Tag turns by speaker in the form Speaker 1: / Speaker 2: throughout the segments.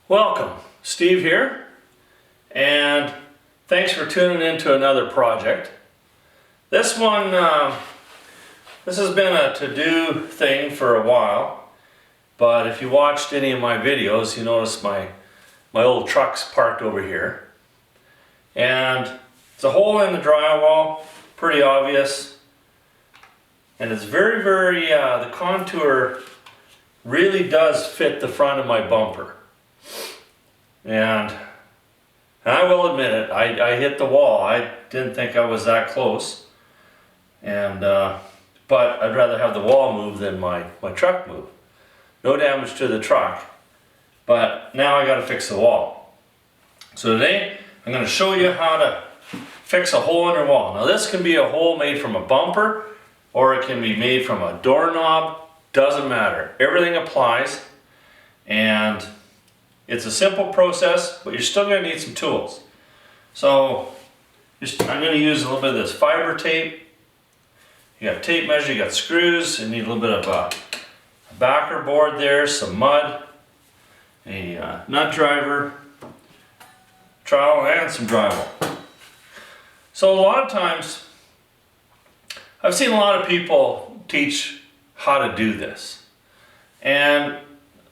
Speaker 1: Welcome, Steve here, and thanks for tuning in to another project. This one, this has been a to-do thing for a while, but if you watched any of my videos, you notice my old truck's parked over here. And it's a hole in the drywall, pretty obvious, and it's very, the contour really does fit the front of my bumper. And I will admit it, I hit the wall. I didn't think I was that close. And but I'd rather have the wall move than my truck move. No damage to the truck, but now I got to fix the wall. So today I'm going to show you how to fix a hole in your wall. Now this can be a hole made from a bumper, or it can be made from a doorknob. Doesn't matter. Everything applies, and it's a simple process, but you're still going to need some tools. So I'm going to use a little bit of this fiber tape. You got tape measure, you got screws, you need a little bit of a backer board there, some mud, a nut driver, trowel, and some drywall. So a lot of times, I've seen a lot of people teach how to do this. And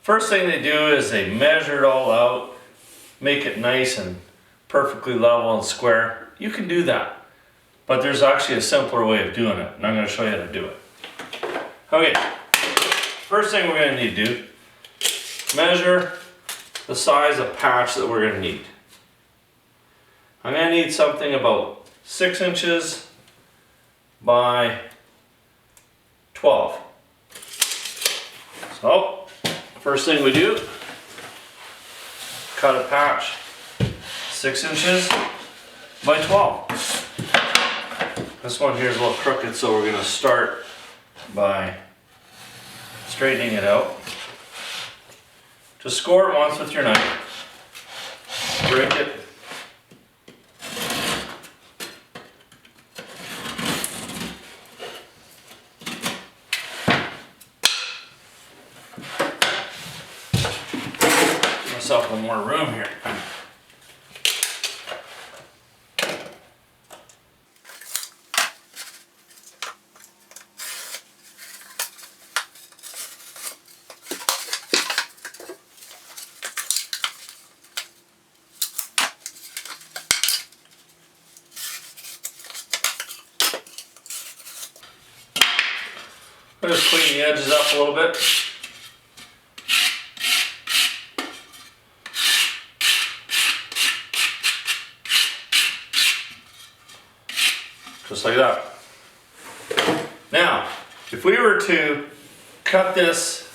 Speaker 1: first thing they do is they measure it all out, make it nice and perfectly level and square. You can do that, but there's actually a simpler way of doing it, and I'm going to show you how to do it. Okay, first thing we're going to need to do, measure the size of patch that we're going to need. I'm going to need something about 6 inches by 12. So, first thing we do, cut a patch 6 inches by 12. This one here is a little crooked, so we're going to start by straightening it out. Just score it once with your knife, break it. Myself a little more room here. I'll just clean the edges up a little bit. Just like that. Now, if we were to cut this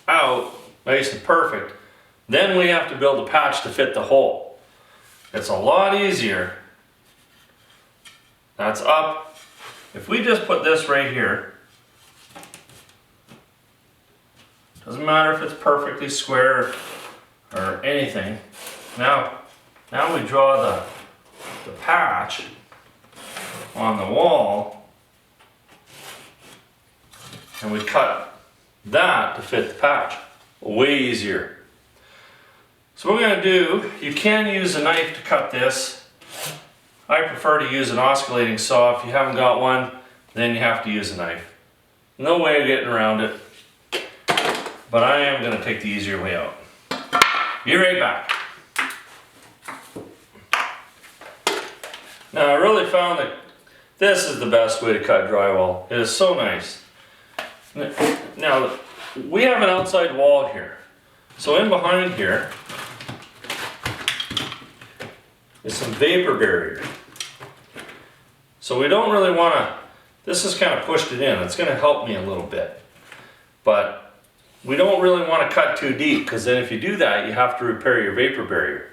Speaker 1: out nice and perfect, then we have to build a patch to fit the hole. It's a lot easier. That's up. If we just put this right here, doesn't matter if it's perfectly square or anything. Now we draw the patch on the wall, and we cut that to fit the patch. Way easier. So what we're going to do, you can use a knife to cut this. I prefer to use an oscillating saw. If you haven't got one, then you have to use a knife. No way of getting around it, but I am going to take the easier way out. Be right back. Now I really found that this is the best way to cut drywall. It is so nice. Now, we have an outside wall here. So in behind here is some vapor barrier. So we don't really want to, this has kind of pushed it in. It's going to help me a little bit. But we don't really want to cut too deep, because then if you do that, you have to repair your vapor barrier.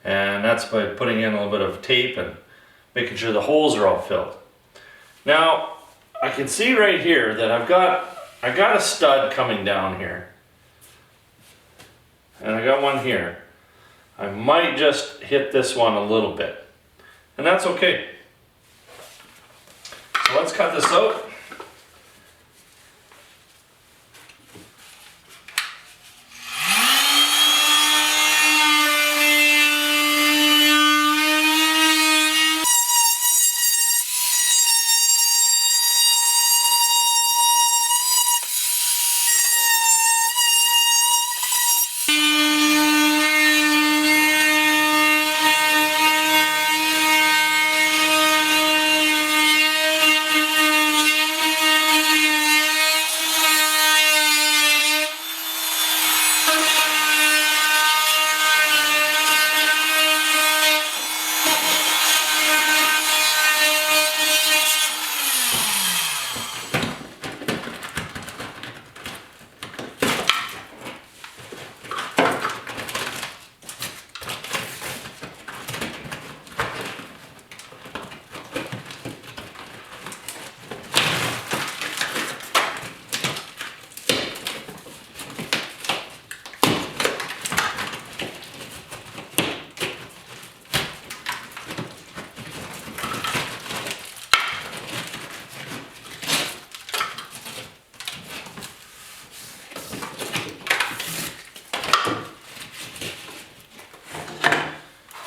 Speaker 1: And that's by putting in a little bit of tape and making sure the holes are all filled. Now, I can see right here that I got a stud coming down here. And I got one here. I might just hit this one a little bit. And that's okay. So let's cut this out.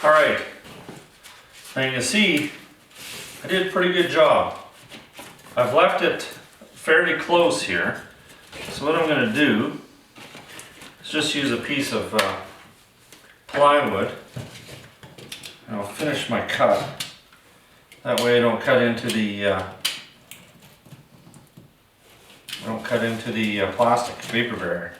Speaker 1: Alright, now you can see I did a pretty good job. I've left it fairly close here. So what I'm going to do is just use a piece of plywood and I'll finish my cut. That way I don't cut into the plastic vapor barrier.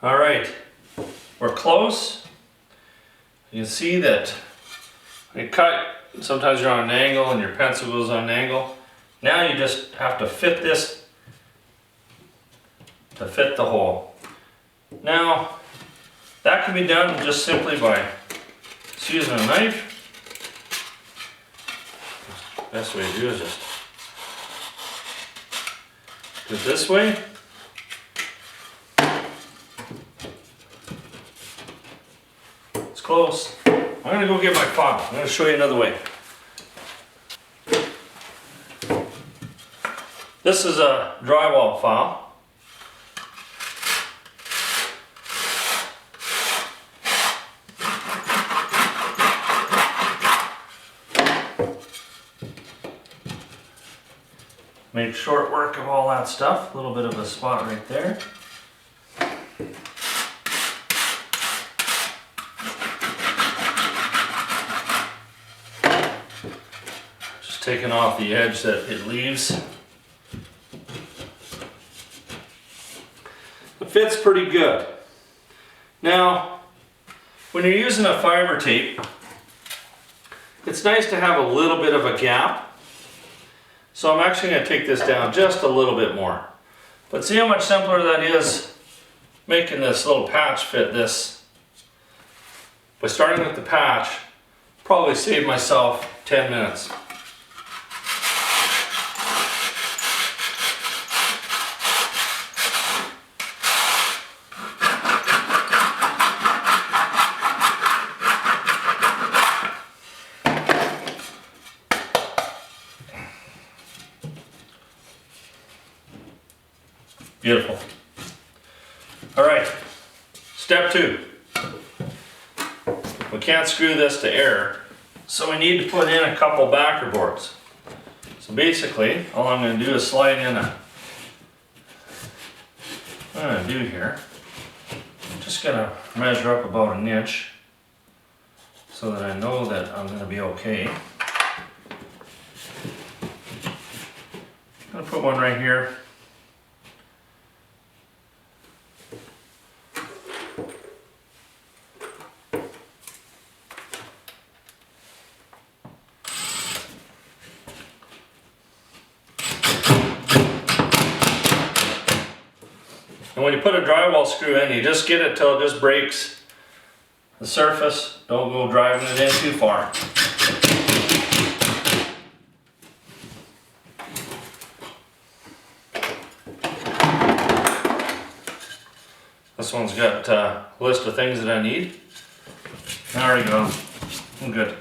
Speaker 1: All right, we're close. You can see that when you cut, sometimes you're on an angle and your pencil goes on an angle. Now you just have to fit this to fit the hole. Now, that can be done just simply by just using a knife. The best way to do is just do it this way. Close. I'm going to go get my file. I'm going to show you another way. This is a drywall file. Made short work of all that stuff. A little bit of a spot right there. Taking off the edge that it leaves. It fits pretty good. Now, when you're using a fiber tape, it's nice to have a little bit of a gap. So I'm actually going to take this down just a little bit more. But see how much simpler that is making this little patch fit this. By starting with the patch, probably saved myself 10 minutes. Beautiful. All right, step 2. We can't screw this to air, so we need to put in a couple backer boards. So basically, all I'm going to do is slide in what I'm going to do here, I'm just going to measure up about 1 inch so that I know that I'm going to be okay. I'm going to put one right here. And when you put a drywall screw in, you just get it till it just breaks the surface. Don't go driving it in too far. This one's got a list of things that I need. There we go. I'm good.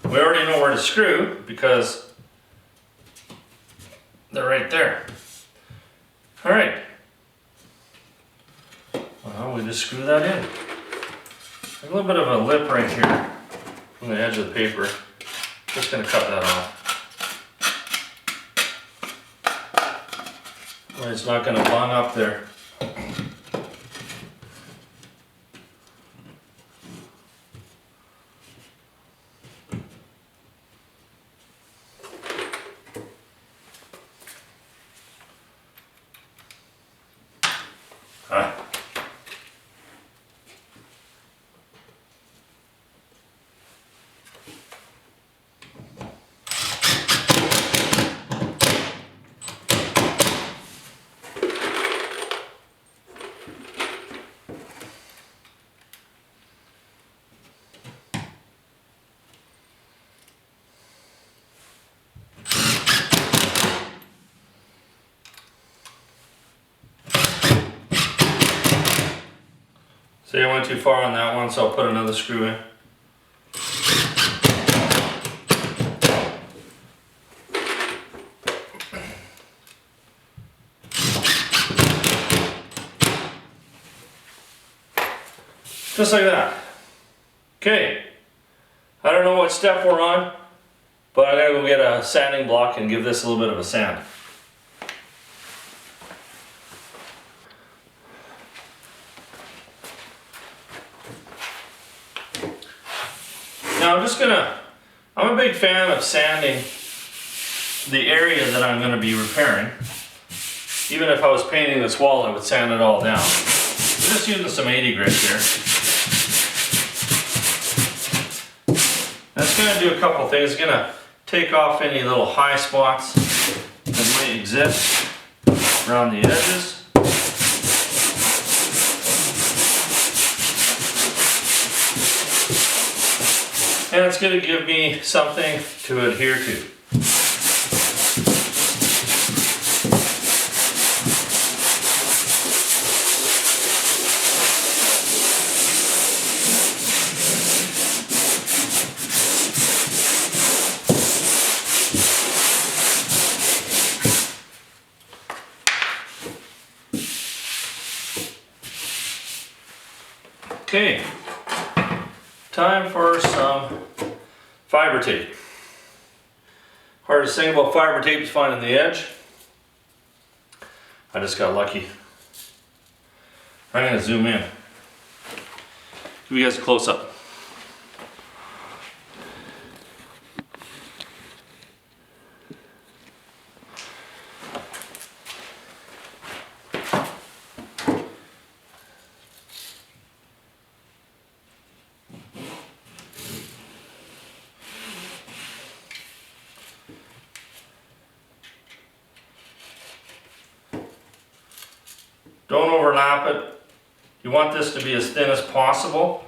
Speaker 1: We already know where to screw because they're right there. All right. Well, we just screw that in. A little bit of a lip right here from the edge of the paper. Just gonna cut that off. Well, it's not gonna bung up there. See, I went too far on that one, so I'll put another screw in. Just like that. Okay. I don't know what step we're on, but I gotta go get a sanding block and give this a little bit of a sand. Now I'm a big fan of sanding the area that I'm going to be repairing. Even if I was painting this wall, I would sand it all down. I'm just using some 80 grit here. That's going to do a couple things. It's going to take off any little high spots that might exist around the edges. And it's going to give me something to adhere to. Okay, time for some fiber tape. Hardest thing about fiber tape is finding the edge. I just got lucky. I'm going to zoom in. Give you guys a close up. Don't overlap it. You want this to be as thin as possible.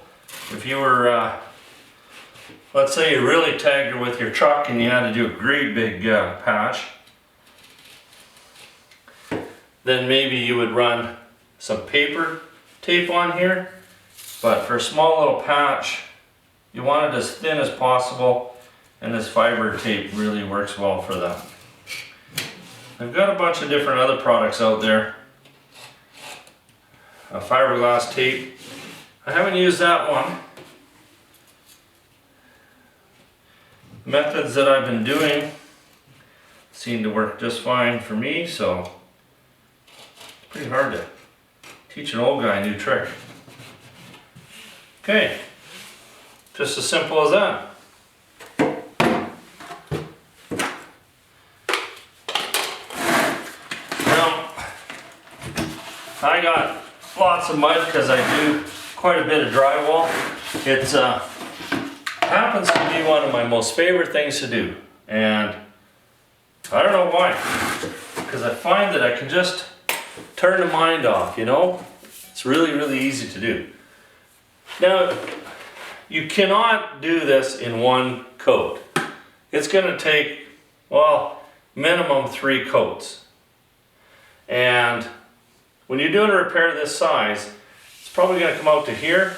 Speaker 1: If you were, let's say you really tagged her with your truck and you had to do a great big patch, then maybe you would run some paper tape on here. But for a small little patch, you want it as thin as possible, and this fiber tape really works well for that. I've got a bunch of different other products out there. A fiberglass tape. I haven't used that one. Methods that I've been doing seem to work just fine for me, so it's pretty hard to teach an old guy a new trick. Okay, just as simple as that. Now, I got lots of mud because I do quite a bit of drywall. It happens to be one of my most favorite things to do, and I don't know why, because I find that I can just turn the mind off, you know? It's really, really easy to do. Now, you cannot do this in one coat. It's going to take, well, minimum 3 coats. And when you're doing a repair this size, it's probably going to come out to here,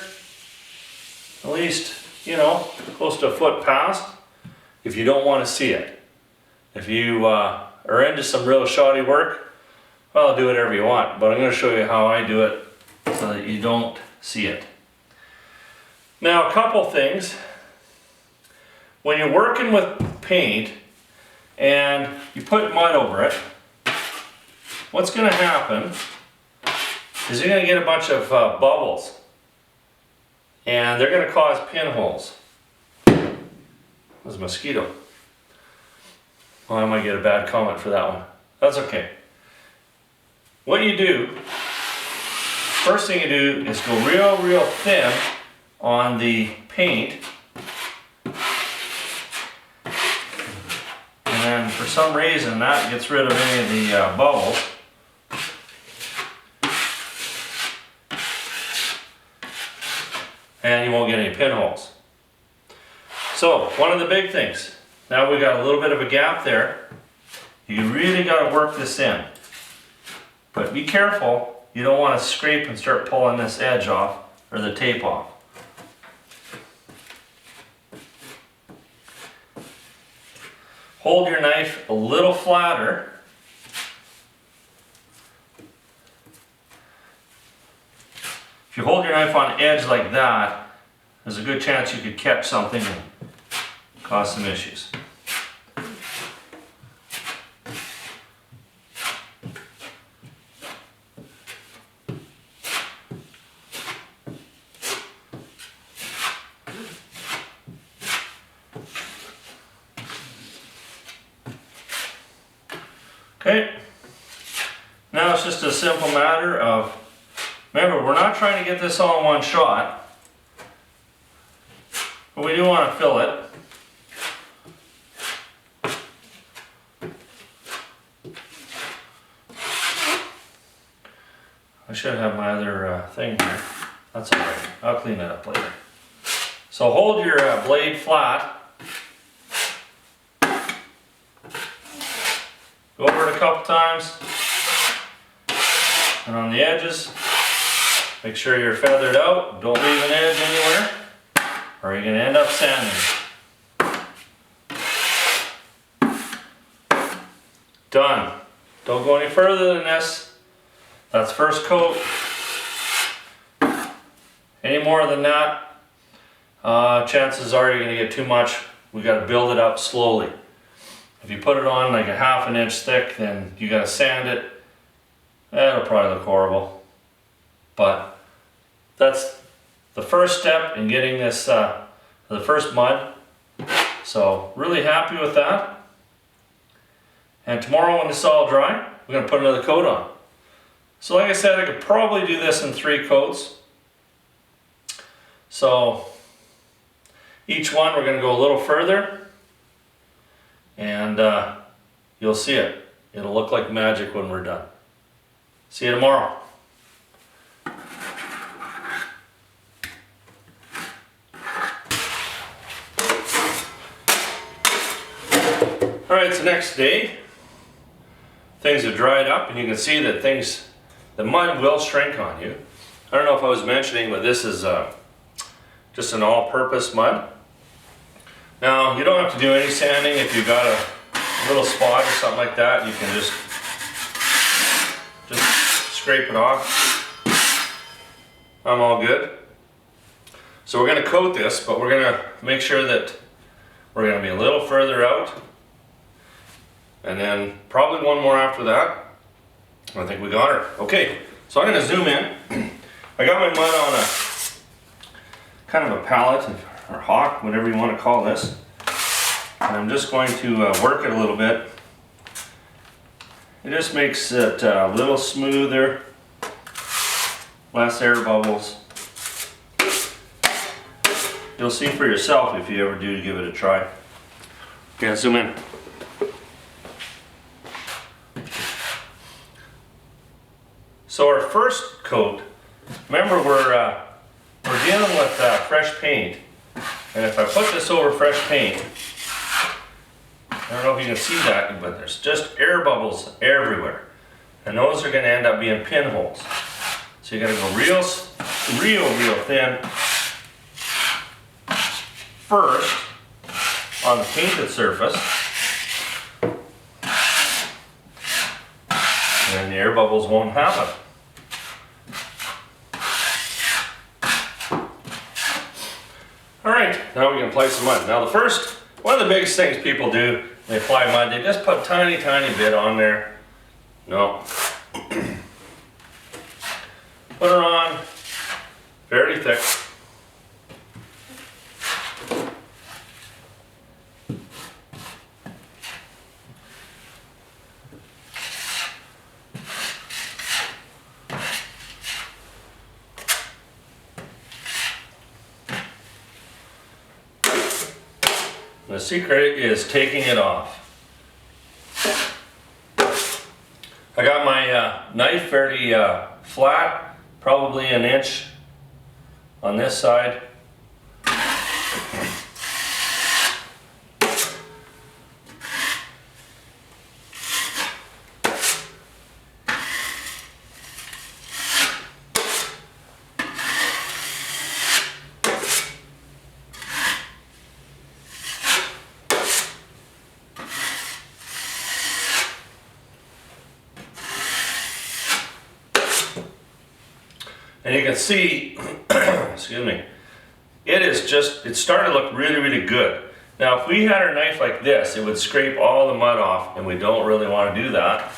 Speaker 1: at least, you know, close to a foot past. if you don't want to see it. If you are into some real shoddy work, well, do whatever you want, but I'm going to show you how I do it so that you don't see it. Now, a couple things. When you're working with paint and you put mud over it, what's going to happen is you're going to get a bunch of bubbles, and they're going to cause pinholes. There's a mosquito. Well, I might get a bad comment for that one. That's okay. What you do, first thing you do is go real thin on the paint. And then for some reason that gets rid of any of the bubbles. And you won't get any pinholes. So, one of the big things, now we got a little bit of a gap there. You really got to work this in. But be careful, you don't want to scrape and start pulling this edge off, or the tape off. Hold your knife a little flatter. If you hold your knife on edge like that, there's a good chance you could catch something and cause some issues. Okay, now it's just a simple matter of, remember, we're not trying to get this all in one shot, but we do want to fill it. I should have my other thing here. That's alright, I'll clean it up later. So hold your blade flat. Go over it a couple times, and on the edges, make sure you're feathered out. Don't leave an edge anywhere, or you're going to end up sanding. Done. Don't go any further than this. That's first coat. Any more than that, chances are you're going to get too much. We got to build it up slowly. If you put it on like a ½ an inch thick, then you gotta sand it. That'll probably look horrible. But that's the first step in getting this, the first mud. So really happy with that. And tomorrow when it's all dry, we're gonna put another coat on. So like I said, I could probably do this in 3 coats. So each one we're gonna go a little further. And you'll see it. It'll look like magic when we're done. See you tomorrow. Alright, it's the next day. Things have dried up and you can see that the mud will shrink on you. I don't know if I was mentioning, but this is just an all-purpose mud. Now, you don't have to do any sanding. If you've got a little spot or something like that, you can just scrape it off. I'm all good. So we're going to coat this, but we're going to make sure that we're going to be a little further out. And then probably one more after that. I think we got her. Okay, so I'm going to zoom in. I got my mud on a kind of a pallet, or hawk, whatever you want to call this. And I'm just going to work it a little bit. It just makes it a little smoother, less air bubbles. You'll see for yourself if you ever do give it a try. Okay, let's zoom in. So our first coat, remember we're dealing with fresh paint. And if I put this over fresh paint, I don't know if you can see that, but there's just air bubbles everywhere. And those are going to end up being pinholes. So you got to go real thin first. on the painted surface. And the air bubbles won't happen. Alright, now we can apply some mud. Now one of the biggest things people do when they apply mud, they just put tiny bit on there. No. Put it on fairly thick. The secret is taking it off. I got my knife fairly flat, probably an inch on this side. And you can see, excuse me, it's starting to look really good. Now if we had our knife like this, it would scrape all the mud off, and we don't really want to do that.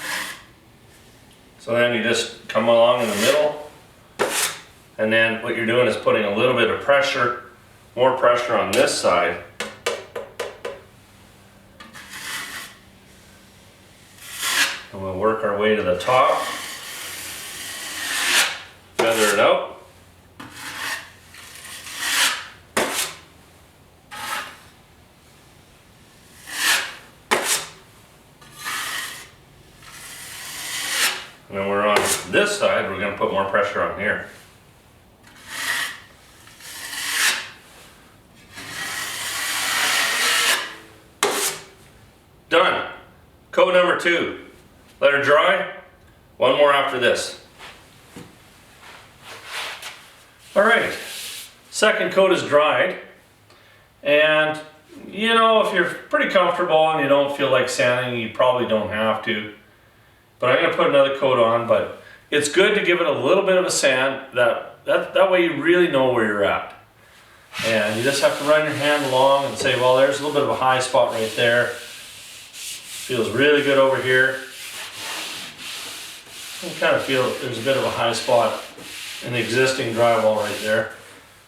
Speaker 1: So then you just come along in the middle, and then what you're doing is putting a little bit of pressure, more pressure on this side. And we'll work our way to the top. Feather it out. And then we're on this side, we're going to put more pressure on here. Done. Coat number 2. Let her dry. One more after this. Alright, second coat is dried, and you know, if you're pretty comfortable and you don't feel like sanding, you probably don't have to. But I'm going to put another coat on, but it's good to give it a little bit of a sand, that way you really know where you're at. And you just have to run your hand along and say, well, there's a little bit of a high spot right there. Feels really good over here. You can kind of feel there's a bit of a high spot in the existing drywall right there.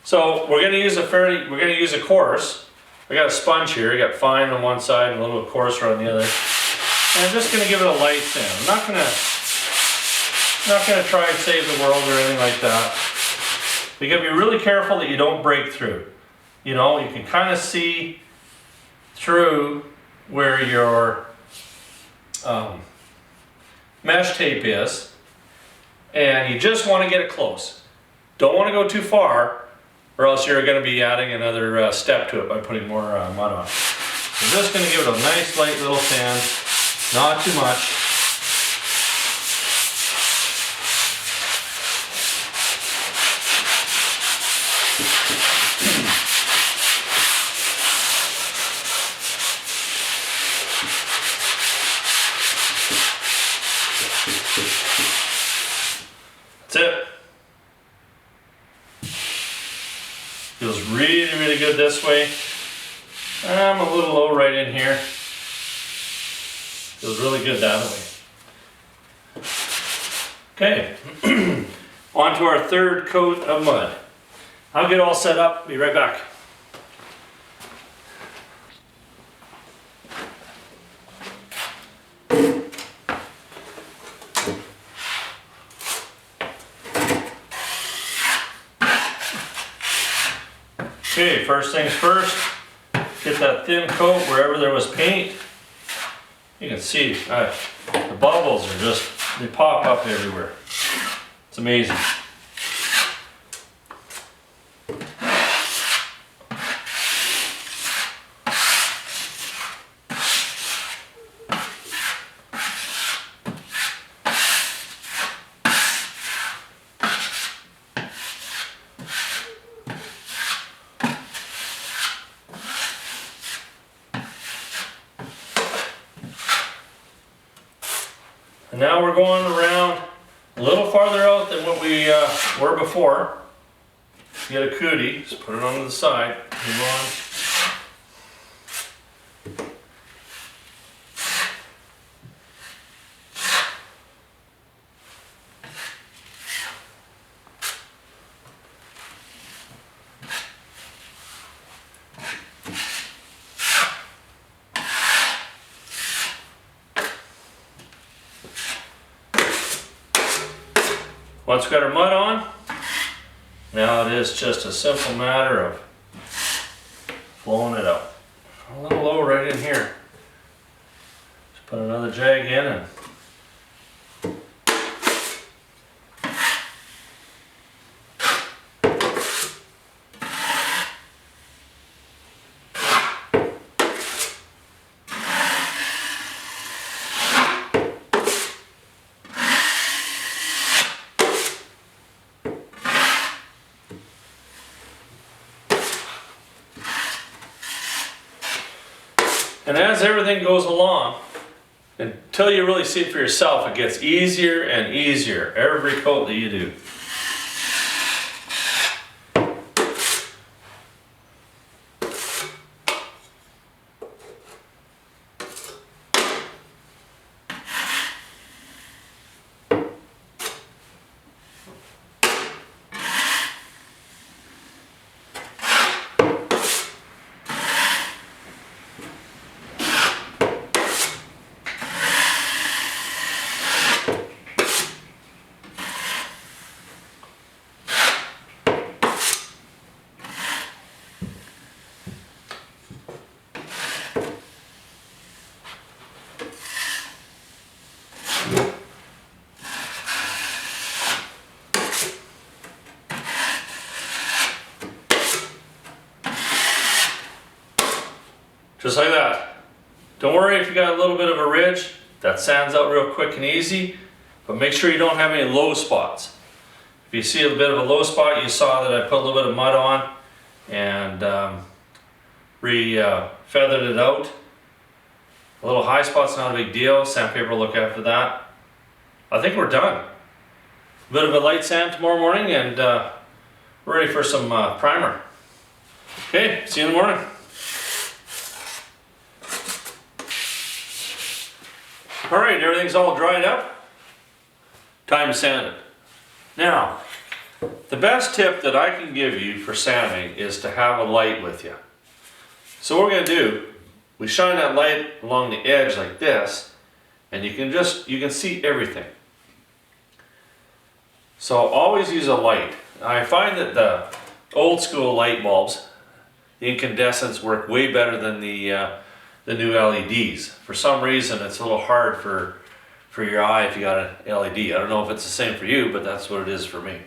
Speaker 1: So we're going to use a coarse. We got a sponge here. We got fine on one side and a little bit coarser on the other. And I'm just going to give it a light sand. I'm not going to try and save the world or anything like that. You got to be really careful that you don't break through. You know, you can kind of see through where your mesh tape is. And you just want to get it close. Don't want to go too far, or else you're going to be adding another step to it by putting more mud on. I'm just going to give it a nice light little sand, not too much. That's it. Feels really good this way. I'm a little low right in here. Feels really good that way. Okay, on to our third coat of mud. I'll get all set up, be right back. Okay, first things first, get that thin coat wherever there was paint. You can see the bubbles are just, they pop up everywhere. It's amazing. And now we're going around a little farther out than what we were before. Get a cootie, just put it onto the side, move on. Once we've got our mud on, now it is just a simple matter of blowing it out. A little low right in here. Just put another jag in and And as everything goes along, until you really see it for yourself, it gets easier and easier every coat that you do. Just like that. Don't worry if you got a little bit of a ridge, that sands out real quick and easy, but make sure you don't have any low spots. If you see a bit of a low spot, you saw that I put a little bit of mud on and feathered it out. A little high spot's not a big deal, sandpaper will look after that. I think we're done. A bit of a light sand tomorrow morning and we're ready for some primer. Okay, see you in the morning. Alright, everything's all dried up. Time to sand it. Now, the best tip that I can give you for sanding is to have a light with you. So what we're going to do, we shine that light along the edge like this, and you can see everything. So always use a light. I find that the old school light bulbs, the incandescents, work way better than the new LEDs. For some reason it's a little hard for your eye if you got an LED. I don't know if it's the same for you, but that's what it is for me.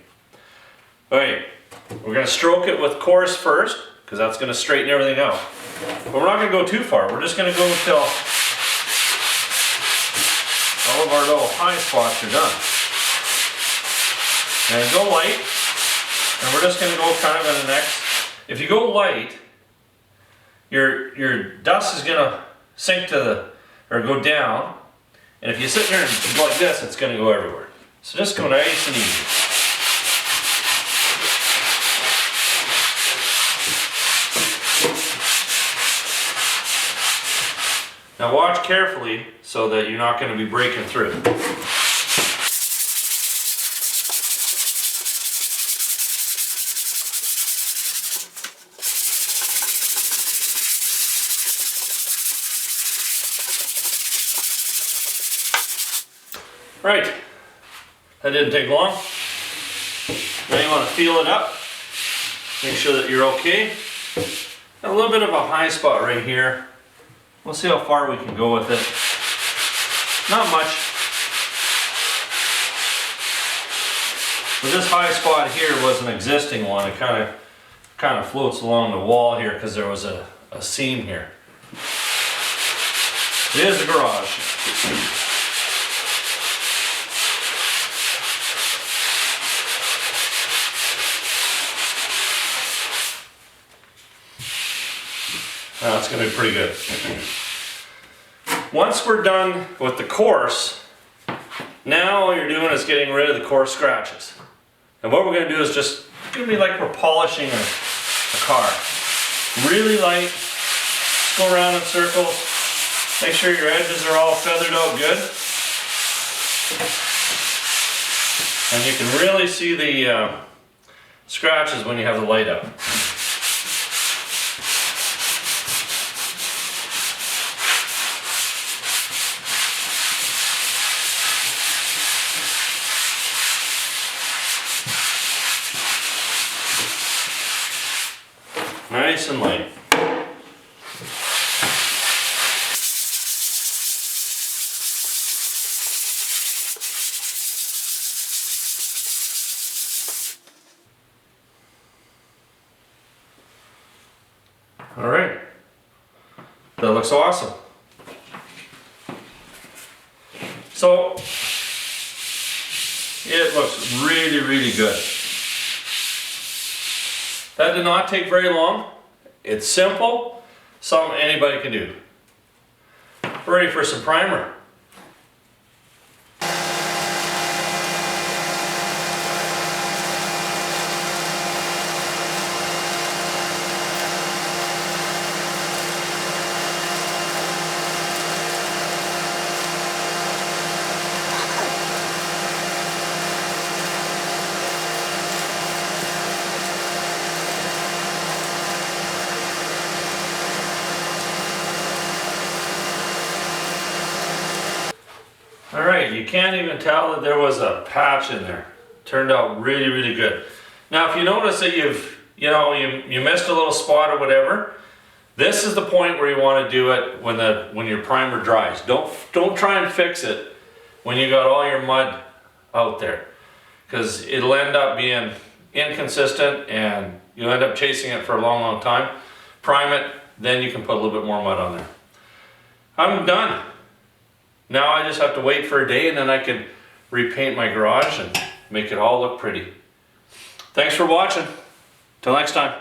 Speaker 1: Okay, we're going to stroke it with coarse first, because that's going to straighten everything out. But we're not going to go too far. We're just going to go until all of our little high spots are done. And go light, and we're just going to go kind of in the next. If you go light, your dust is going to sink to or go down, and if you sit here and go like this, it's going to go everywhere. So just go nice and easy. Now watch carefully so that you're not going to be breaking through. Right, that didn't take long. Now you want to feel it up, make sure that you're okay. A little bit of a high spot right here. We'll see how far we can go with it. Not much. But this high spot here was an existing one. It kind of floats along the wall here because there was a seam here. It is a garage. That's going to be pretty good. Once we're done with the coarse, Now all you're doing is getting rid of the coarse scratches. And what we're going to do is just, it's going to be like we're polishing a car. Really light, just go around in circles. Make sure your edges are all feathered out good. And you can really see the scratches when you have the light out. Nice and light. All right, that looks awesome. So it looks really, really good. That did not take very long. It's simple, something anybody can do. We're ready for some primer. Alright, you can't even tell that there was a patch in there. Turned out really, really good. Now if you notice that you missed a little spot or whatever, this is the point where you want to do it when your primer dries. Don't try and fix it when you got all your mud out there, because it'll end up being inconsistent and you'll end up chasing it for a long, long time. Prime it, then you can put a little bit more mud on there. I'm done. Now I just have to wait for a day and then I can repaint my garage and make it all look pretty. Thanks for watching. Till next time.